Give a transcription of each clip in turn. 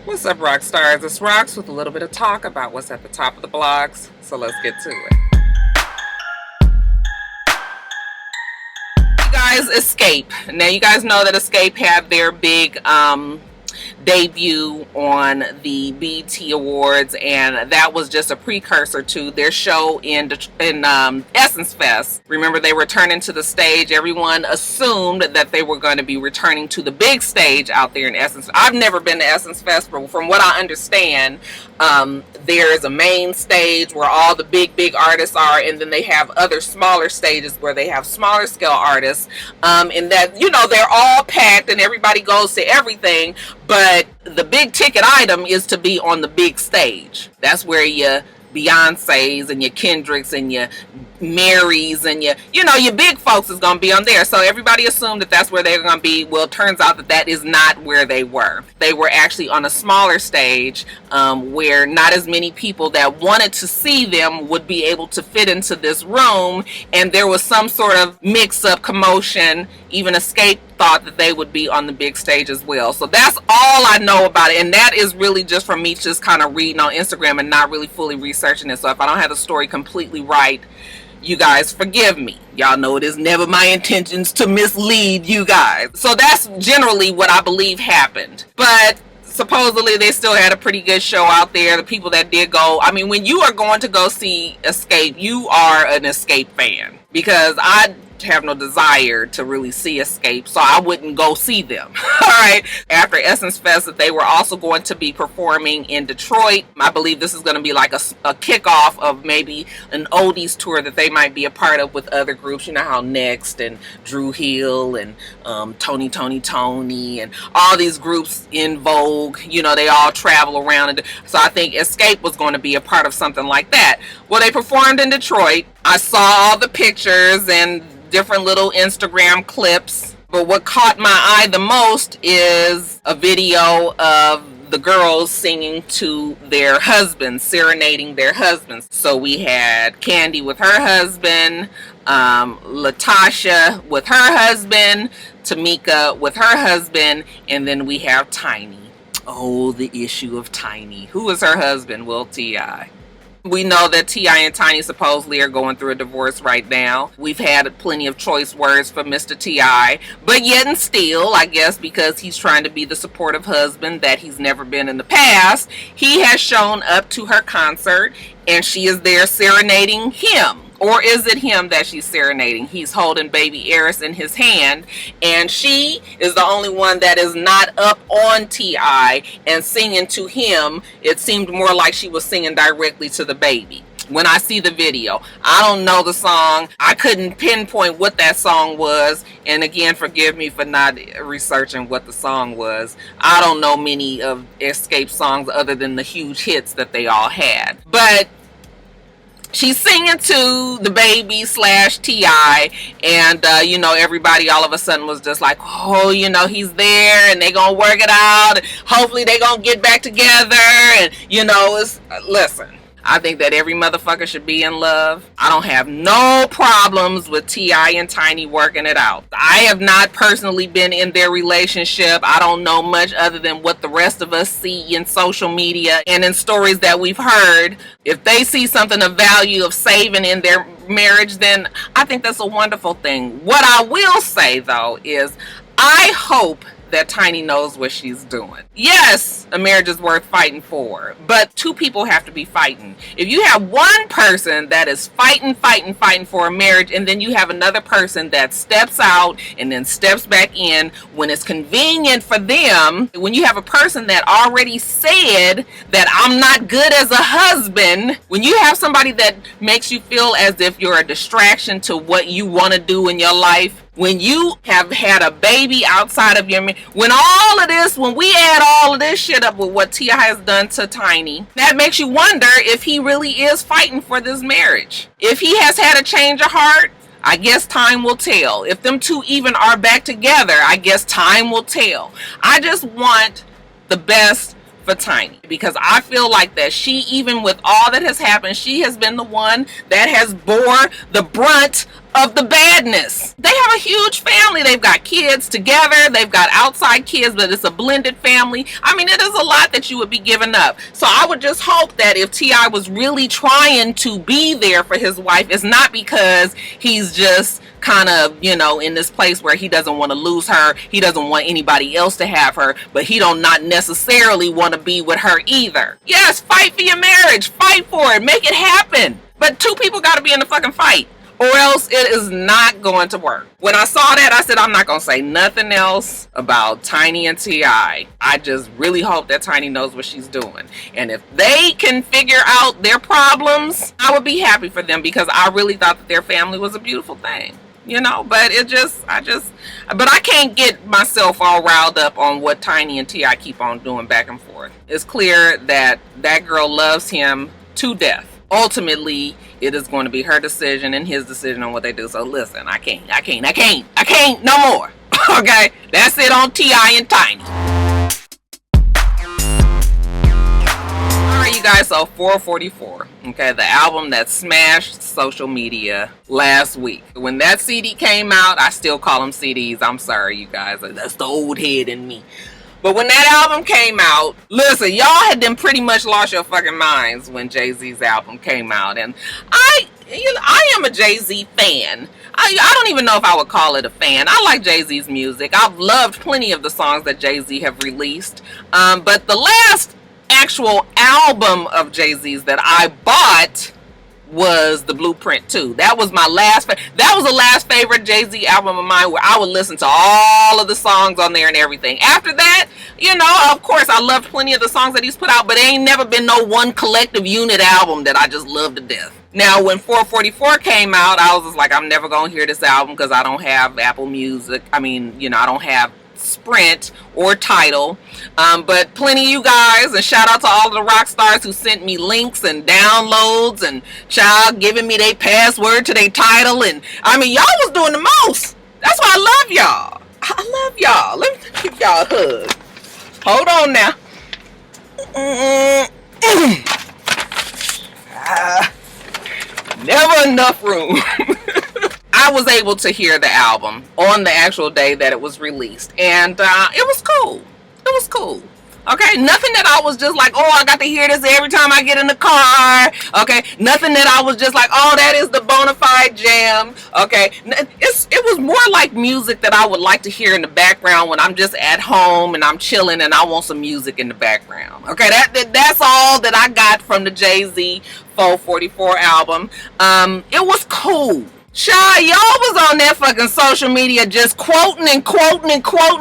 What's up, Roxstars? It's Rox with a little bit of talk about what's at the top of the blogs. So let's get to it. You guys, Exscape. Now, you guys know that Exscape had their big debut on the BET Awards, and that was just a precursor to their show in Essence Fest. Remember, they were returning to the stage. Everyone assumed that they were going to be returning to the big stage out there in Essence. I've never been to Essence Fest, but from what I understand, there is a main stage where all the big artists are, and then they have other smaller stages where they have smaller scale artists, and that, you know, they're all packed and everybody goes to everything, but the big ticket item is to be on the big stage. That's where your Beyonce's and your Kendricks and your Marys and your big folks is going to be on there. So everybody assumed that that's where they're going to be. Well, it turns out that that is not where they were. They were actually on a smaller stage where not as many people that wanted to see them would be able to fit into this room, and there was some sort of mix-up, commotion. Even Exscape thought that they would be on the big stage as well. So that's all I know about it, and that is really just from me just kind of reading on Instagram and not really fully researching it. So if I don't have the story completely right, you guys forgive me. Y'all know it is never my intentions to mislead you guys. So that's generally what I believe happened. But supposedly they still had a pretty good show out there. The people that did go, I mean, when you are going to go see Exscape, you are an Exscape fan, because I have no desire to really see Exscape, so I wouldn't go see them. All right. After Essence Fest, that they were also going to be performing in Detroit. I believe this is going to be like a kickoff of maybe an oldies tour that they might be a part of with other groups. You know how Next and Drew Hill and Tony and all these groups in vogue, you know, they all travel around. And so I think Exscape was going to be a part of something like that. Well, they performed in Detroit. I saw all the pictures and different little Instagram clips, but what caught my eye the most is a video of the girls singing to their husbands, serenading their husbands. So we had Candy with her husband, Latasha with her husband, Tamika with her husband, and then we have Tiny. Oh, the issue of Tiny. Who is her husband? Well, T.I. We know that T.I. and Tiny supposedly are going through a divorce right now. We've had plenty of choice words for Mr. T.I., but yet and still, I guess because he's trying to be the supportive husband that he's never been in the past, he has shown up to her concert and she is there serenading him. Or is it him that she's serenading? He's holding baby Eris in his hand, and she is the only one that is not up on T.I. and singing to him. It seemed more like she was singing directly to the baby. When I see the video, I don't know the song. I couldn't pinpoint what that song was. And again, forgive me for not researching what the song was. I don't know many of Exscape songs other than the huge hits that they all had. But she's singing to the baby / T.I. and everybody all of a sudden was just like, oh, he's there and they gonna work it out and hopefully they gonna get back together. And listen, I think that every motherfucker should be in love. I don't have no problems with T.I. and Tiny working it out. I have not personally been in their relationship. I don't know much other than what the rest of us see in social media and in stories that we've heard. If they see something of value of saving in their marriage, then I think that's a wonderful thing. What I will say, though, is I hope that Tiny knows what she's doing. Yes, a marriage is worth fighting for, but two people have to be fighting. If you have one person that is fighting for a marriage, and then you have another person that steps out and then steps back in when it's convenient for them, when you have a person that already said that I'm not good as a husband, when you have somebody that makes you feel as if you're a distraction to what you want to do in your life, when you have had a baby outside of your when we add all of this shit up with what T.I. has done to Tiny, that makes you wonder if he really is fighting for this marriage. If he has had a change of heart, I guess time will tell. If them two even are back together, I guess time will tell. I just want the best for Tiny, because I feel like that she, even with all that has happened, she has been the one that has bore the brunt of the badness. They have a huge family. They've got kids together. They've got outside kids, but it's a blended family. I mean, it is a lot that you would be giving up. So I would just hope that if T.I. was really trying to be there for his wife, it's not because he's just kind of, you know, in this place where he doesn't want to lose her. He doesn't want anybody else to have her, but he don't not necessarily want to be with her either. Yes, fight for your marriage. Fight for it. Make it happen. But two people got to be in the fucking fight, or else it is not going to work. When I saw that, I said, I'm not going to say nothing else about Tiny and T.I. I just really hope that Tiny knows what she's doing. And if they can figure out their problems, I would be happy for them, because I really thought that their family was a beautiful thing. You know, but but I can't get myself all riled up on what Tiny and T.I. keep on doing back and forth. It's clear that that girl loves him to death. Ultimately, it is going to be her decision and his decision on what they do. So listen, I can't no more. Okay, that's it on T.I. and Tiny. Alright, you guys, so 444, okay, the album that smashed social media last week. When that CD came out, I still call them CDs, I'm sorry you guys, that's the old head in me. But when that album came out, listen, y'all had them pretty much lost your fucking minds when Jay-Z's album came out. And I am a Jay-Z fan. I don't even know if I would call it a fan. I like Jay-Z's music. I've loved plenty of the songs that Jay-Z have released. But the last actual album of Jay-Z's that I bought was the Blueprint 2. That was my that was the last favorite Jay-Z album of mine, where I would listen to all of the songs on there and everything. After that, you know, of course, I loved plenty of the songs that he's put out, but it ain't never been no one collective unit album that I just love to death. Now, when 444 came out, I was just like, I'm never gonna hear this album because I don't have Apple Music. I mean, you know, I don't have Sprint or Tidal, but plenty of you guys, and shout out to all of the Roxstars who sent me links and downloads and child giving me their password to their Tidal, and I mean, y'all was doing the most. That's why I love y'all. I love y'all. Let me give y'all a hug. Hold on now. Never enough room. I was able to hear the album on the actual day that it was released, and it was cool. It was cool. Okay, nothing that I was just like, oh, I got to hear this every time I get in the car. Okay, nothing that I was just like, oh, that is the bona fide jam. Okay, it was more like music that I would like to hear in the background when I'm just at home and I'm chilling and I want some music in the background. Okay, that's all that I got from the Jay-Z 444 album. It was cool. Shy, y'all was on that fucking social media just quoting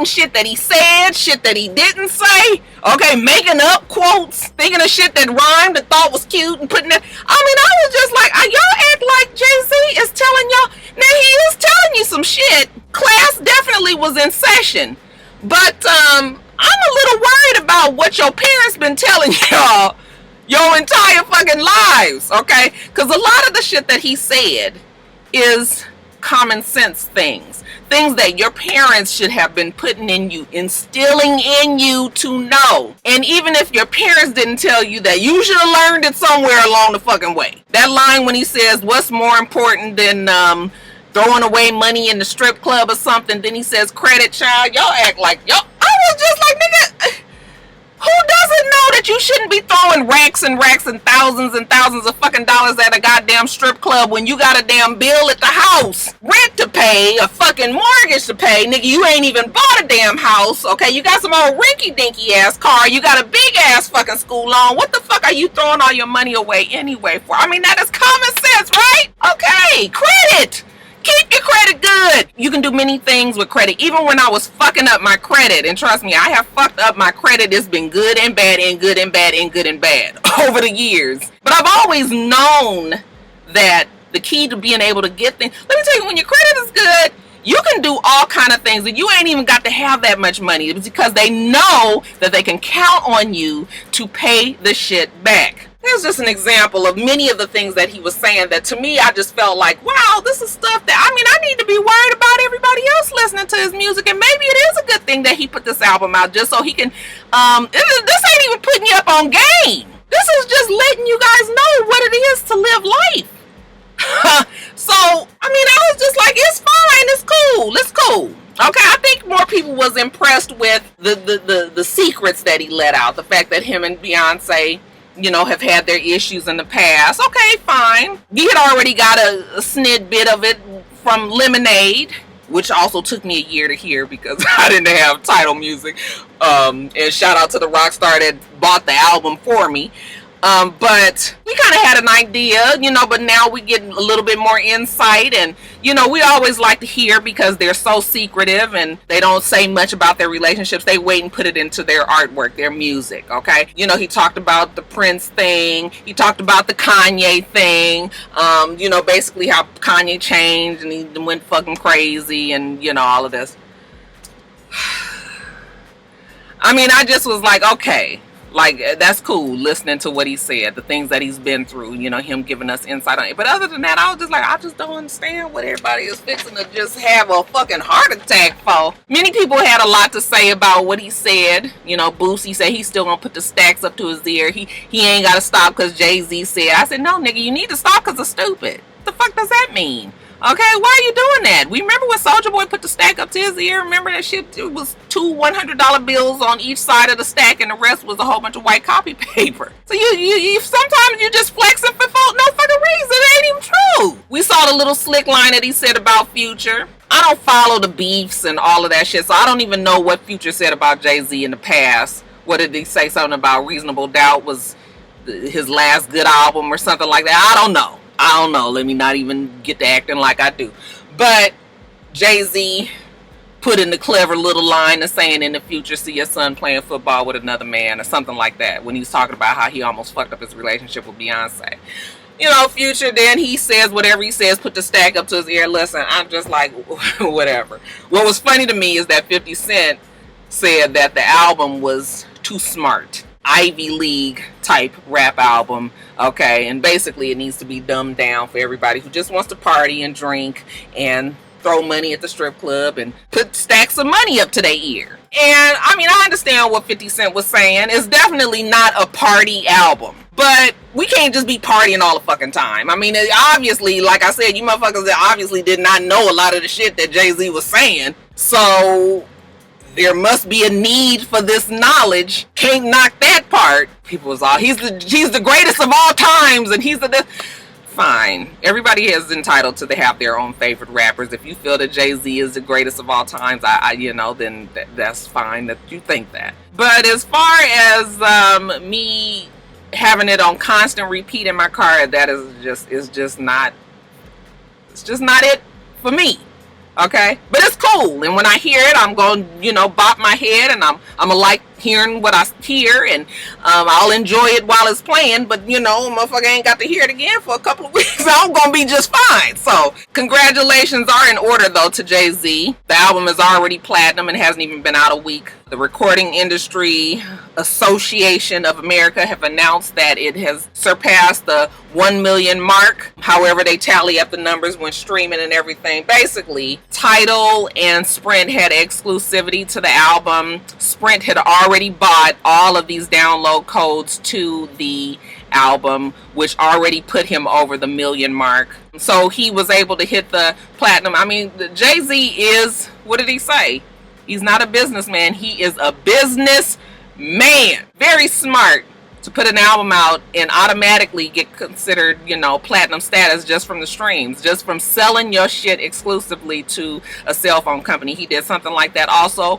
shit that he said, shit that he didn't say. Okay, making up quotes, thinking of shit that rhymed and thought was cute and putting it. I mean, I was just like, y'all act like Jay-Z is telling y'all. Now, he is telling you some shit. Class definitely was in session. But I'm a little worried about what your parents been telling y'all your entire fucking lives, okay? Because a lot of the shit that he said is common sense things that your parents should have been putting in you, instilling in you to know. And even if your parents didn't tell you that, you should have learned it somewhere along the fucking way. That line when he says, what's more important than throwing away money in the strip club or something, then he says credit, child. Y'all act like y'all. I was just like, nigga, who doesn't know that you shouldn't be throwing racks and thousands of fucking dollars at a goddamn strip club when you got a damn bill at the house, rent to pay, a fucking mortgage to pay, nigga, you ain't even bought a damn house, okay, you got some old rinky-dinky ass car, you got a big ass fucking school loan, what the fuck are you throwing all your money away anyway for? I mean, that is common sense, right? Okay, credit! Keep your credit good. You can do many things with credit. Even when I was fucking up my credit, and trust me, I have fucked up my credit. It's been good and bad and good and bad and good and bad over the years. But I've always known that the key to being able to get things, let me tell you, when your credit is good, you can do all kind of things, and you ain't even got to have that much money. It's because they know that they can count on you to pay the shit back. Here's just an example of many of the things that he was saying that to me, I just felt like, wow, this is stuff that, I mean, I need to be worried about everybody else listening to his music. And maybe it is a good thing that he put this album out just so he can, this ain't even putting you up on game. This is just letting you guys know what it is to live life. So, I mean, I was just like, it's fine, it's cool. Okay, I think more people was impressed with the secrets that he let out. The fact that him and Beyonce, you know, have had their issues in the past. Okay, fine. We had already got a snidbit of it from Lemonade, which also took me a year to hear because I didn't have title music. And shout out to the Rockstar that bought the album for me. But we kind of had an idea, you know, but now we get a little bit more insight. And, you know, we always like to hear because they're so secretive and they don't say much about their relationships. They wait and put it into their artwork, their music, okay? You know, he talked about the Prince thing. He talked about the Kanye thing. You know, basically how Kanye changed and he went fucking crazy and, you know, all of this. I mean, I just was like, okay. Like, that's cool listening to what he said, the things that he's been through, you know, him giving us insight on it. But other than that, I was just like, I just don't understand what everybody is fixing to just have a fucking heart attack for. Many people had a lot to say about what he said. You know, Boosie said he's still gonna put the stacks up to his ear. He ain't gotta stop because Jay-Z said. I said, no, nigga, you need to stop because it's stupid. What the fuck does that mean? Okay, why are you doing that? We remember when Soulja Boy put the stack up to his ear. Remember that shit? It was 2 $100 bills on each side of the stack, and the rest was a whole bunch of white copy paper. So you sometimes you just flexing for no fucking reason. It ain't even true. We saw the little slick line that he said about Future. I don't follow the beefs and all of that shit, so I don't even know what Future said about Jay-Z in the past. What did he say? Something about Reasonable Doubt was his last good album or something like that. I don't know. Let me not even get to acting like I do. But Jay-Z put in the clever little line of saying in the future, see your son playing football with another man or something like that, when he was talking about how he almost fucked up his relationship with Beyonce. You know, Future, then he says whatever he says, put the stack up to his ear. Listen, I'm just like, whatever. What was funny to me is that 50 Cent said that the album was too smart. Ivy League type rap album, okay, and basically it needs to be dumbed down for everybody who just wants to party and drink and throw money at the strip club and put stacks of money up to their ear. And I mean, I understand what 50 Cent was saying. It's definitely not a party album, but we can't just be partying all the fucking time. I mean, obviously, like I said, you motherfuckers obviously did not know a lot of the shit that Jay-Z was saying, so there must be a need for this knowledge. Can't knock that part. People was all, he's the greatest of all times, and he's the fine. Everybody is entitled to have their own favorite rappers. If you feel that Jay-Z is the greatest of all times, you know, then that's fine that you think that. But as far as me having it on constant repeat in my car, that is just not it for me. Okay, but it's cool, and when I hear it, I'm going to, you know, bop my head, and I'm gonna like hearing what I hear, and I'll enjoy it while it's playing. But you know, motherfucker ain't got to hear it again for a couple of weeks. I'm gonna be just fine. So congratulations are in order though to Jay-Z. The album is already platinum and hasn't even been out a week. The Recording Industry Association of America have announced that it has surpassed the 1 million mark. However, they tally up the numbers when streaming and everything. Basically, Tidal and Sprint had exclusivity to the album. Sprint had already bought all of these download codes to the album, which already put him over the million mark. So he was able to hit the platinum. I mean, Jay-Z is, what did he say? He's not a businessman. He is a businessman. Very smart to put an album out and automatically get considered, you know, platinum status just from the streams, just from selling your shit exclusively to a cell phone company. He did something like that also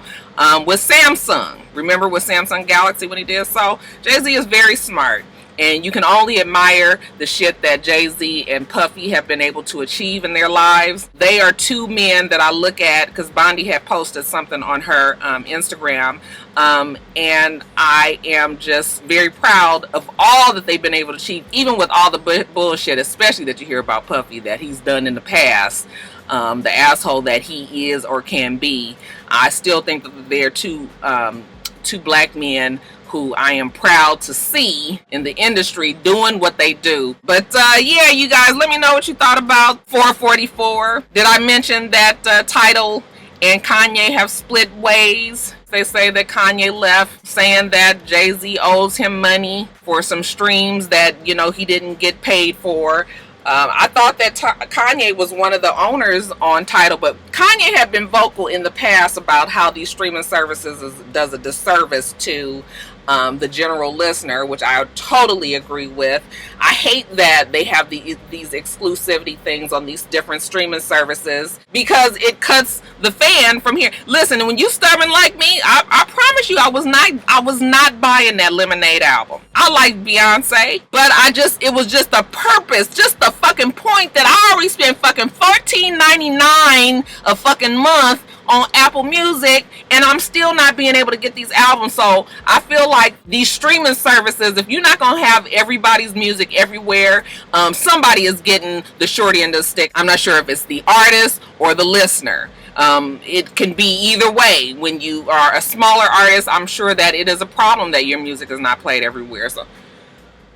with Samsung. Remember with Samsung Galaxy when he did so? Jay-Z is very smart. And you can only admire the shit that Jay-Z and Puffy have been able to achieve in their lives. They are two men that I look at, because Bondi had posted something on her Instagram. And I am just very proud of all that they've been able to achieve, even with all the bullshit, especially that you hear about Puffy, that he's done in the past. The asshole that he is or can be. I still think that they're two black men who I am proud to see in the industry doing what they do. But yeah, you guys, let me know what you thought about 444. Did I mention that Tidal and Kanye have split ways? They say that Kanye left saying that Jay-Z owes him money for some streams that, you know, he didn't get paid for. I thought that Kanye was one of the owners on Tidal, but Kanye had been vocal in the past about how these streaming services does a disservice to the general listener, which I totally agree with. I hate that they have these exclusivity things on these different streaming services because it cuts the fan from here. Listen, when you stubborn like me, I promise you, I was not buying that Lemonade album. I like Beyonce, but it was just the purpose, just the fucking point that I already spent fucking $14.99 a fucking month on Apple Music, and I'm still not being able to get these albums. So I feel like these streaming services, if you're not gonna have everybody's music everywhere, somebody is getting the short end of the stick. I'm not sure if it's the artist or the listener. It can be either way. When you are a smaller artist, I'm sure that it is a problem that your music is not played everywhere. So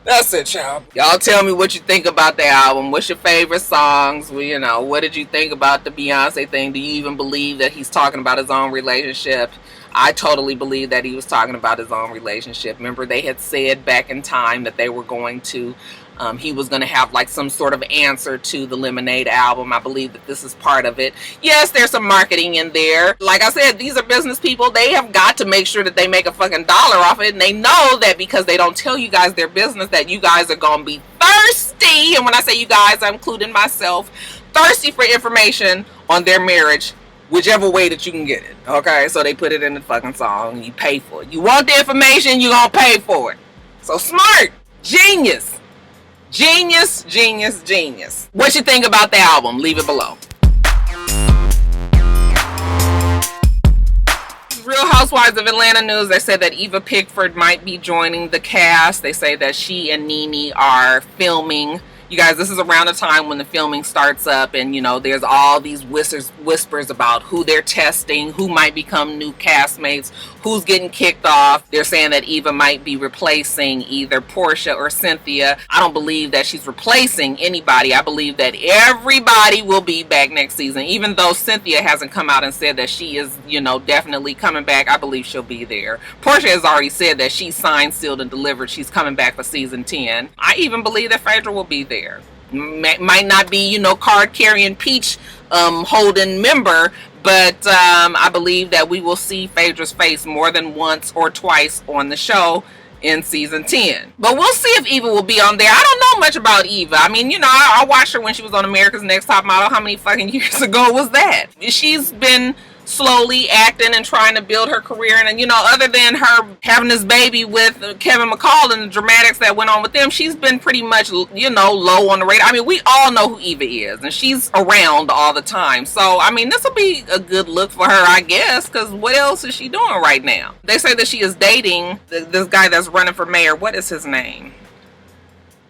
that's it, y'all. Y'all tell me what you think about the album. What's your favorite songs? Well, you know, what did you think about the Beyonce thing? Do you even believe that he's talking about his own relationship? I totally believe that he was talking about his own relationship. Remember, they had said back in time that they were going to, he was going to have like some sort of answer to the Lemonade album. I believe that this is part of it. Yes, there's some marketing in there. Like I said, these are business people. They have got to make sure that they make a fucking dollar off it. And they know that because they don't tell you guys their business, that you guys are going to be thirsty. And when I say you guys, I'm including myself, thirsty for information on their marriage, whichever way that you can get it. Okay, so they put it in the fucking song. You pay for it. You want the information, you're going to pay for it. So smart. Genius. Genius, genius, genius. What you think about the album? Leave it below. Real Housewives of Atlanta news. They said that Eva Pickford might be joining the cast. They say that she and Nene are filming. You guys, this is around the time when the filming starts up, and you know, there's all these whispers about who they're testing, who might become new castmates, who's getting kicked off. They're saying that Eva might be replacing either Portia or Cynthia. I don't believe that she's replacing anybody. I believe that everybody will be back next season. Even though Cynthia hasn't come out and said that she is, you know, definitely coming back, I believe she'll be there. Portia has already said that she's signed, sealed, and delivered. She's coming back for season 10. I even believe that Phaedra will be there. Might not be, you know, card carrying peach holding member, but I believe that we will see Phaedra's face more than once or twice on the show in season 10. But we'll see if Eva will be on there. I don't know much about Eva. I mean, you know, I watched her when she was on America's Next Top Model. How many fucking years ago was that? She's been slowly acting and trying to build her career, and you know, other than her having this baby with Kevin McCall and the dramatics that went on with them, she's been pretty much, you know, low on the radar. I mean, we all know who Eva is, and she's around all the time. So I mean, this will be a good look for her, I guess, because what else is she doing right now? They say that she is dating this guy that's running for mayor. What is his name?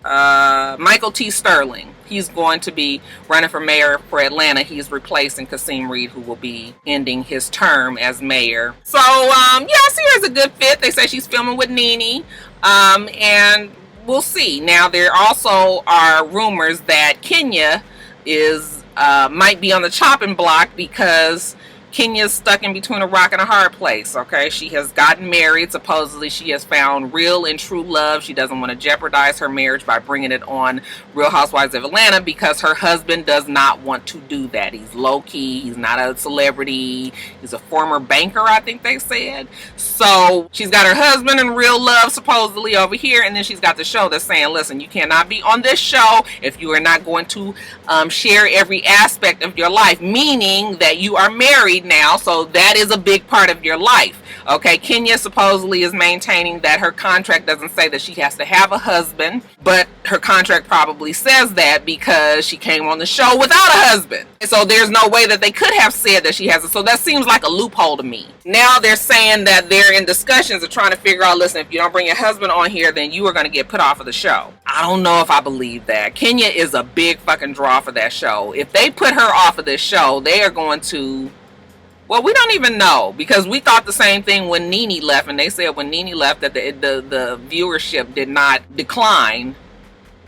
Michael T. Sterling. He's going to be running for mayor for Atlanta. He's replacing Kasim Reed, who will be ending his term as mayor. So, yeah, I see her as a good fit. They say she's filming with Nene, and we'll see. Now, there also are rumors that Kenya might be on the chopping block because Kenya's stuck in between a rock and a hard place, okay? She has gotten married. Supposedly, she has found real and true love. She doesn't want to jeopardize her marriage by bringing it on Real Housewives of Atlanta because her husband does not want to do that. He's low-key. He's not a celebrity. He's a former banker, I think they said. So she's got her husband and real love supposedly over here, and then she's got the show that's saying, listen, you cannot be on this show if you are not going to share every aspect of your life, meaning that you are married now, so that is a big part of your life. Okay, Kenya supposedly is maintaining that her contract doesn't say that she has to have a husband, but her contract probably says that because she came on the show without a husband. So there's no way that they could have said that she has it. So that seems like a loophole to me. Now they're saying that they're in discussions of trying to figure out, listen, if you don't bring your husband on here, then you are going to get put off of the show. I don't know if I believe that. Kenya is a big fucking draw for that show. If they put her off of this show, they are going to... Well, we don't even know, because we thought the same thing when Nene left, and they said when Nene left that the viewership did not decline,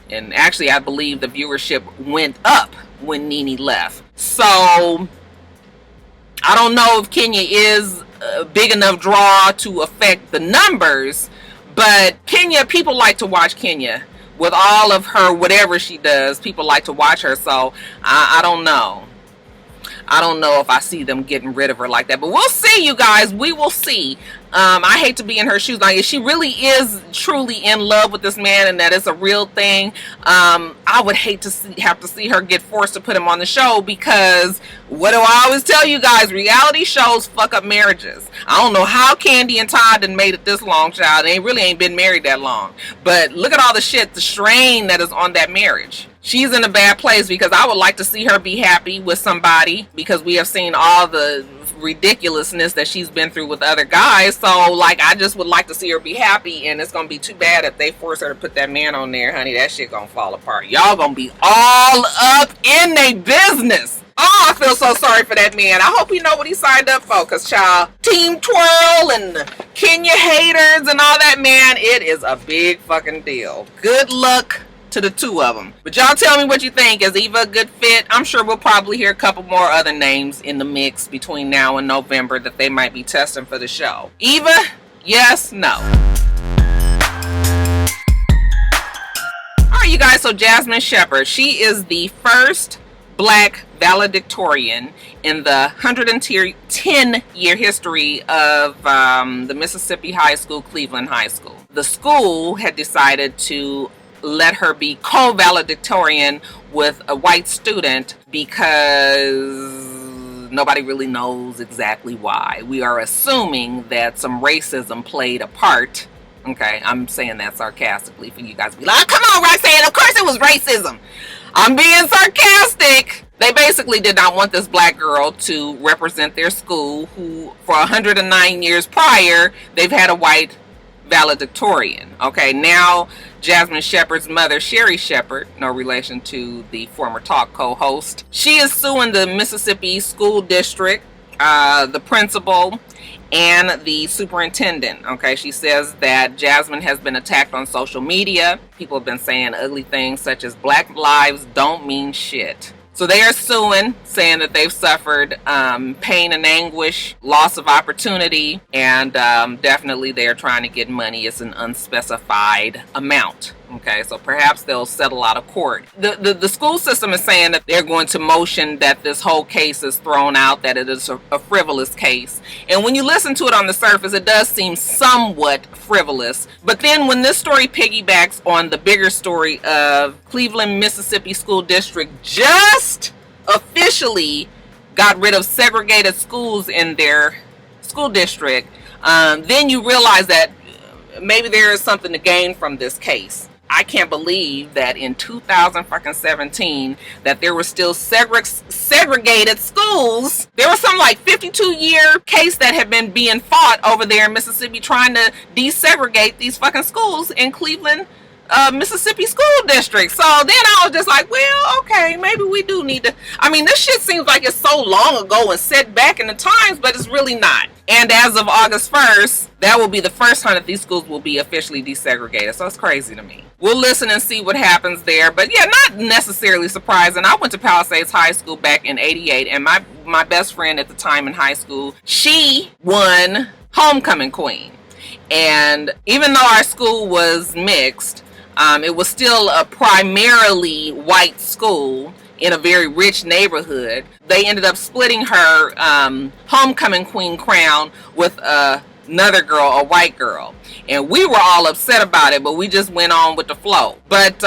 and actually I believe the viewership went up when Nene left. So I don't know if Kenya is a big enough draw to affect the numbers, but Kenya, people like to watch Kenya with all of her whatever she does, people like to watch her. So I don't know. I don't know if I see them getting rid of her like that, but we'll see, you guys. We will see. I hate to be in her shoes. Like, if she really is truly in love with this man and that it's a real thing, I would hate to have to see her get forced to put him on the show, because what do I always tell you guys? Reality shows fuck up marriages. I don't know how Candy and Todd done made it this long, child. They really ain't been married that long. But look at all the shit, the strain that is on that marriage. She's in a bad place, because I would like to see her be happy with somebody, because we have seen all the ridiculousness that she's been through with other guys. So like, I just would like to see her be happy, and it's gonna be too bad if they force her to put that man on there, honey. That shit gonna fall apart. Y'all gonna be all up in their business. Oh, I feel so sorry for that man. I hope he know what he signed up for, because child, Team Twirl and Kenya haters and all that, man, it is a big fucking deal. Good luck to the two of them. But y'all tell me what you think. Is Eva a good fit? I'm sure we'll probably hear a couple more other names in the mix between now and November that they might be testing for the show. Eva, yes, no. Alright, you guys, so Jasmine Shepherd, she is the first black valedictorian in the 110-year history of the Mississippi High School, Cleveland High School. The school had decided to let her be co-valedictorian with a white student, because nobody really knows exactly why. We are assuming that some racism played a part. Okay, I'm saying that sarcastically for you guys to be like, oh, come on, Roxanne, of course it was racism. I'm being sarcastic. They basically did not want this black girl to represent their school, who for 109 years prior, they've had a white valedictorian. Okay, now Jasmine Shepherd's mother, Sherry Shepherd, no relation to the former talk co-host, she is suing the Mississippi School District, the principal, and the superintendent. Okay, she says that Jasmine has been attacked on social media. People have been saying ugly things such as Black lives don't mean shit. So they are suing, saying that they've suffered pain and anguish, loss of opportunity, and definitely they are trying to get money. It's an unspecified amount. Okay, so perhaps they'll settle out of court. The school system is saying that they're going to motion that this whole case is thrown out, that it is a frivolous case. And when you listen to it on the surface, it does seem somewhat frivolous. But then when this story piggybacks on the bigger story of Cleveland, Mississippi School District just officially got rid of segregated schools in their school district, then you realize that maybe there is something to gain from this case. I can't believe that in 2017 that there were still segregated schools. There was some like 52-year case that had been being fought over there in Mississippi, trying to desegregate these fucking schools in Cleveland, Mississippi School District. So then I was just like, well, okay, maybe we do need to. I mean, this shit seems like it's so long ago and set back in the times, but it's really not. And as of August 1st, that will be the first time that these schools will be officially desegregated. So it's crazy to me. We'll listen and see what happens there. But yeah, not necessarily surprising. I went to Palisades High School back in '88, and my best friend at the time in high school, she won Homecoming Queen. And even though our school was mixed, it was still a primarily white school in a very rich neighborhood. They ended up splitting her homecoming queen crown with another girl, a white girl. And we were all upset about it, but we just went on with the flow. But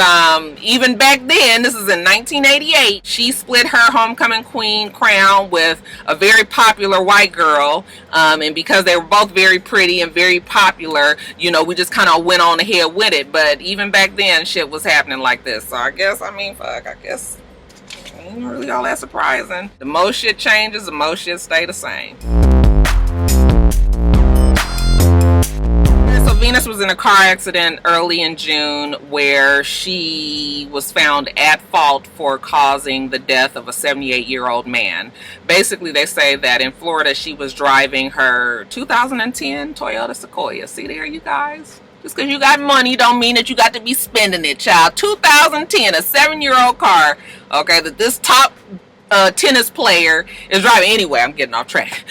even back then, this is in 1988, she split her homecoming queen crown with a very popular white girl. And because they were both very pretty and very popular, you know, we just kind of went on ahead with it. But even back then, shit was happening like this. So I guess, I guess ain't really all that surprising. The most shit changes, the most shit stay the same. So Venus was in a car accident early in June where she was found at fault for causing the death of a 78-year-old man. Basically, they say that in Florida, she was driving her 2010 Toyota Sequoia. See there, you guys? Just because you got money don't mean that you got to be spending it, child. 2010, a 7-year-old car, okay, that this top tennis player is driving. Anyway, I'm getting off track.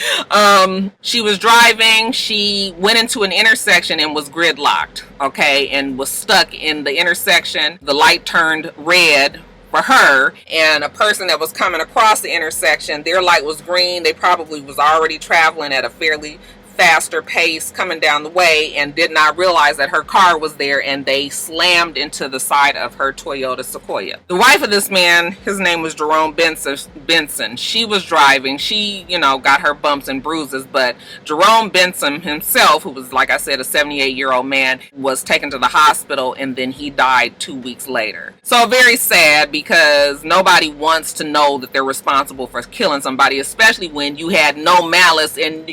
She was driving. She went into an intersection and was gridlocked, okay, and was stuck in the intersection. The light turned red for her, and a person that was coming across the intersection, their light was green. They probably was already traveling at a fairly faster pace coming down the way and did not realize that her car was there, and they slammed into the side of her Toyota Sequoia. The wife of this man, his name was Jerome Benson. She was driving. She, got her bumps and bruises, but Jerome Benson himself, who was, like I said, a 78-year-old man, was taken to the hospital, and then he died 2 weeks later. So very sad, because nobody wants to know that they're responsible for killing somebody, especially when you had no malice and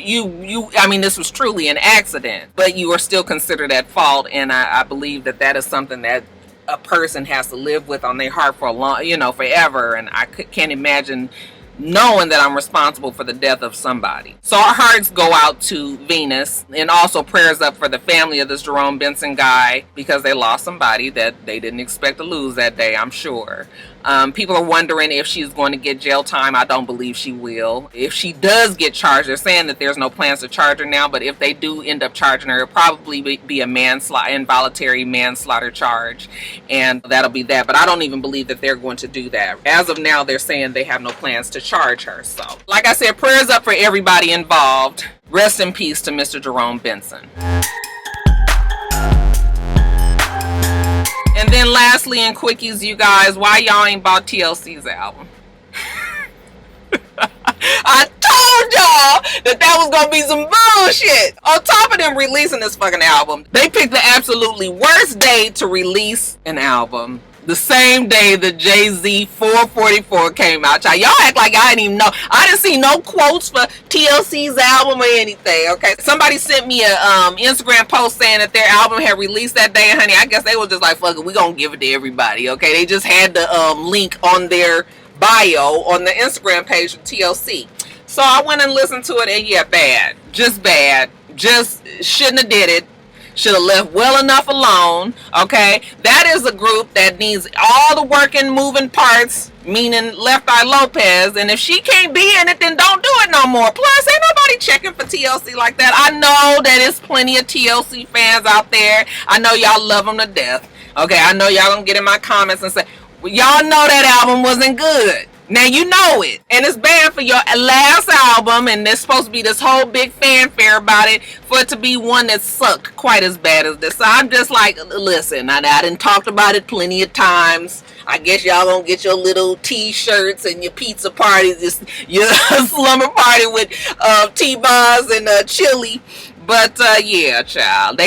this was truly an accident, but you are still considered at fault. And I believe that is something that a person has to live with on their heart for a long, forever. And I can't imagine knowing that I'm responsible for the death of somebody. So our hearts go out to Venus, and also prayers up for the family of this Jerome Benson guy, because they lost somebody that they didn't expect to lose that day, I'm sure. People are wondering if she's going to get jail time. I don't believe she will. If she does get charged, they're saying that there's no plans to charge her now, but if they do end up charging her, it'll probably be a involuntary manslaughter charge, and that'll be that. But I don't even believe that they're going to do that. As of now, they're saying they have no plans to charge her. So, like I said, prayers up for everybody involved. Rest in peace to Mr. Jerome Benson. And then lastly, in Quickies, you guys, why y'all ain't bought TLC's album? I told y'all that was gonna be some bullshit. On top of them releasing this fucking album, they picked the absolutely worst day to release an album. The same day that Jay-Z 444 came out. Y'all act like I didn't even know. I didn't see no quotes for TLC's album or anything, okay? Somebody sent me a Instagram post saying that their album had released that day, and honey, I guess they was just like, fuck it, we gonna give it to everybody, okay? They just had the link on their bio on the Instagram page of TLC. So I went and listened to it, and yeah, bad. Just bad. Just shouldn't have did it. Should have left well enough alone, okay? That is a group that needs all the working, moving parts, meaning Left Eye Lopez, and if she can't be in it, then don't do it no more. Plus, ain't nobody checking for TLC like that. I know that there's plenty of TLC fans out there. I know y'all love them to death, okay? I know y'all gonna get in my comments and say, well, y'all know that album wasn't good. Now you know it, and it's bad for your last album, and there's supposed to be this whole big fanfare about it, for it to be one that sucked quite as bad as this. So I'm just like, listen, I done talked about it plenty of times. I guess y'all gonna get your little t-shirts and your pizza parties, your slumber party with T-bars and chili. But yeah, child,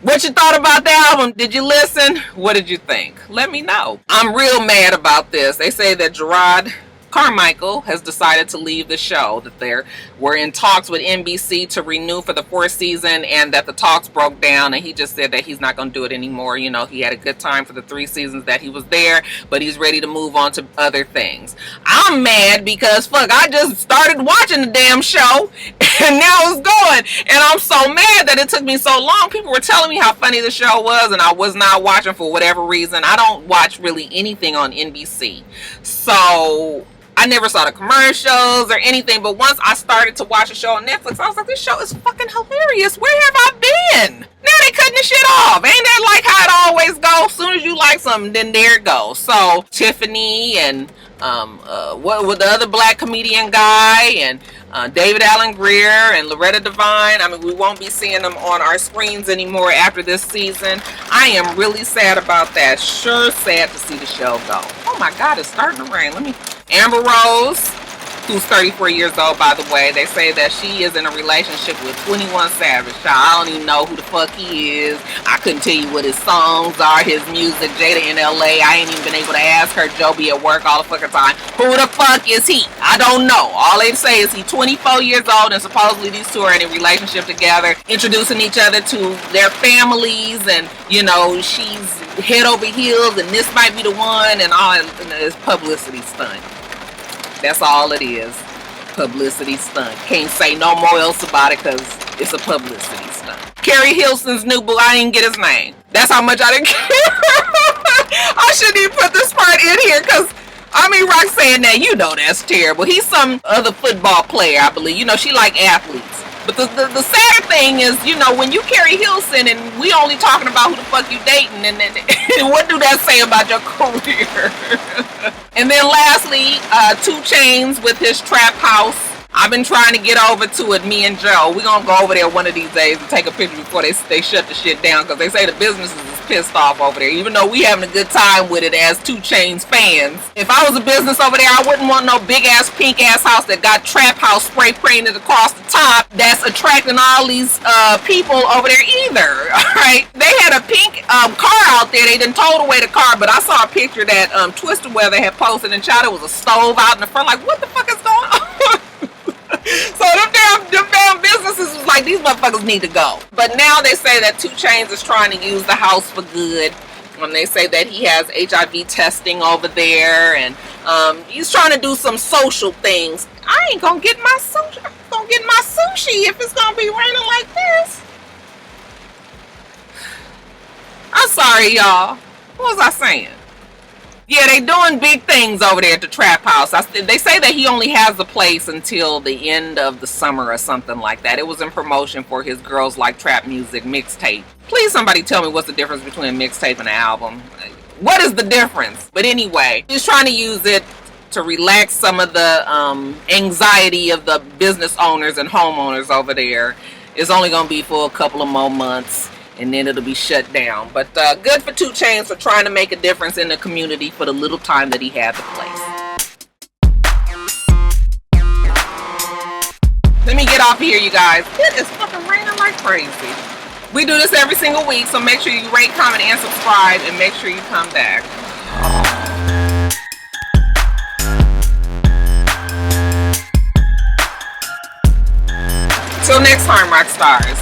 what you thought about the album? Did you listen? What did you think? Let me know. I'm real mad about this. They say that Gerard Carmichael has decided to leave the show, that they were in talks with NBC to renew for the 4th season, and that the talks broke down, and he just said that he's not going to do it anymore. He had a good time for the 3 seasons that he was there, but he's ready to move on to other things. I'm mad because, fuck, I just started watching the damn show, and now it's going, and I'm so mad that it took me so long. People were telling me how funny the show was, and I was not watching for whatever reason. I don't watch really anything on NBC, so I never saw the commercials or anything, but once I started to watch a show on Netflix, I was like, this show is fucking hilarious. Where have I been? Now they cutting the shit off. Ain't that like how it always goes? As soon as you like something, then there it goes. So Tiffany and what with the other black comedian guy and David Allen Greer and Loretta Devine. I mean, we won't be seeing them on our screens anymore after this season. I am really sad about that. Sure sad to see the show go. Oh my God, it's starting to rain. Amber Rose, who's 34 years old, by the way, they say that she is in a relationship with 21 Savage. I don't even know who the fuck he is. I couldn't tell you what his songs are, his music. Jada in LA, I ain't even been able to ask her. Joe be at work all the fucking time. Who the fuck is he? I don't know. All they say is he's 24 years old, and supposedly these two are in a relationship together, introducing each other to their families, and she's head over heels, and this might be the one, and all this publicity stunt. That's all it is. Publicity stunt. Can't say no more else about it because it's a publicity stunt. Carrie Hilson's new boo. I didn't get his name. That's how much I didn't care. I shouldn't even put this part in here because I mean, Roxanne, now you know that's terrible. He's some other football player, I believe. You know, she like athletes. But the sad thing is, you know, when you Carrie Hilson and we only talking about who the fuck you dating, and what do that say about your career? And then lastly, 2 Chainz with his trap house. I've been trying to get over to it, me and Joe. We're going to go over there one of these days and take a picture before they shut the shit down, because they say the businesses is pissed off over there, even though we having a good time with it as 2 Chainz fans. If I was a business over there, I wouldn't want no big-ass, pink-ass house that got trap house spray painted across the top that's attracting all these people over there either, all right? They had a pink car out there. They done towed away the car, but I saw a picture that Twister Weather had posted, and child, it was a stove out in the front. Like, what the fuck is going on? So them damn businesses was like, these motherfuckers need to go. But now they say that 2 Chainz is trying to use the house for good. When they say that he has HIV testing over there, and he's trying to do some social things. I ain't gonna get my sushi. I'm gonna get my sushi if it's gonna be raining like this. I'm sorry, y'all. What was I saying? Yeah, they doing big things over there at the trap house. They say that he only has the place until the end of the summer or something like that. It was in promotion for his Girls Like Trap Music mixtape. Please somebody tell me what's the difference between a mixtape and an album. What is the difference? But anyway, he's trying to use it to relax some of the anxiety of the business owners and homeowners over there. It's only going to be for a couple of more months, and then it'll be shut down. But good for 2 Chainz for trying to make a difference in the community for the little time that he had the place. Let me get off here, you guys. It is fucking raining like crazy. We do this every single week, so make sure you rate, comment, and subscribe, and make sure you come back. Till next time, Roxstars.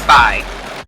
Bye.